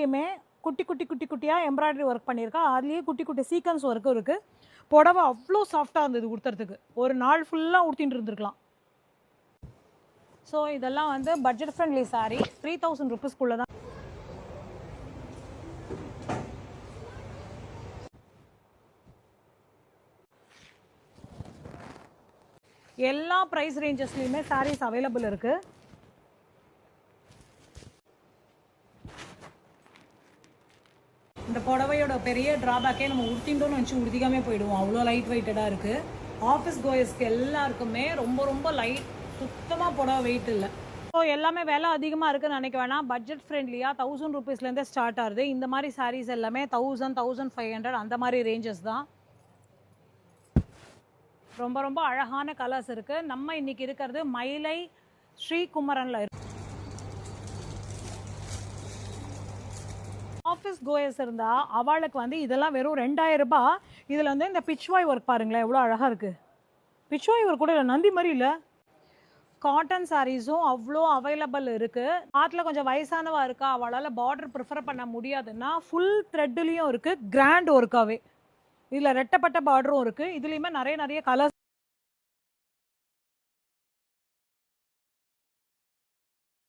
புடவையிலையுமே குட்டி குட்டி குட்டி குட்டியாக எம்ப்ராய்டரி ஒர்க் பண்ணியிருக்கா. அதுலேயே குட்டி குட்டி சீக்வன்ஸ் ஒர்க்கும் இருக்குது. புடவை அவ்வளோ சாஃப்டாக இருந்தது உடுத்துறதுக்கு. ஒரு நாள் ஃபுல்லாக உடுத்திட்டு இருந்திருக்கலாம். ஸோ இதெல்லாம் வந்து பட்ஜெட் ஃப்ரெண்ட்லி சாரீ. 3000 ருபீஸ்க்குள்ளே தான். எல்லா ப்ரைஸ் ரேஞ்சஸ்லையுமே சாரீஸ் அவைலபிள் இருக்குது. இந்த புடவையோட பெரிய ட்ராபேக்கே நம்ம உடுத்திட்டோன்னு வச்சு உடுத்திக்காமே போயிடுவோம். அவ்வளோ லைட் வெயிட்டடாக இருக்குது. ஆஃபீஸ் கோயர்ஸ்க்கு எல்லாருக்குமே ரொம்ப ரொம்ப லைட், சுத்தமாக புடவை வெயிட் இல்லை. ஸோ எல்லாமே விலை அதிகமாக இருக்குதுன்னு நினைக்க வேணாம். பட்ஜெட் ஃப்ரெண்ட்லியாக 1000 ருபீஸ்லேருந்தே ஸ்டார்ட் ஆகுது. இந்த மாதிரி சாரீஸ் எல்லாமே 1000, 1500 அந்த மாதிரி ரேஞ்சஸ் தான். ரொம்ப ரொம்ப அழகான கலர்ஸ் இருக்குது. நம்ம இன்றைக்கி இருக்கிறது மயிலை ஸ்ரீகுமரனில் இருக்கு. ஆஃபீஸ் கோயர்ஸ் இருந்தால் அவளுக்கு வந்து இதெல்லாம் வெறும் 2000 ரூபாய். இதில் வந்து இந்த பிச்வாய் ஒர்க் பாருங்களேன், எவ்வளோ அழகாக இருக்குது. பிச்வாய் ஒர்க் கூட இல்லை, நந்தி மாதிரி இல்லை. காட்டன் சாரீஸும் அவ்வளோ அவைலபிள் இருக்குது. ஆட்டில் கொஞ்சம் வயசானவா இருக்கா, அவளால் பார்டர் ப்ரிஃபர் பண்ண முடியாதுன்னா ஃபுல் த்ரெட்லேயும் இருக்குது, கிராண்ட் ஒர்க்காகவே. இதில் ரெட்டப்பட்ட பார்டரும் இருக்குது. இதுலேயுமே நிறைய கலர்ஸ்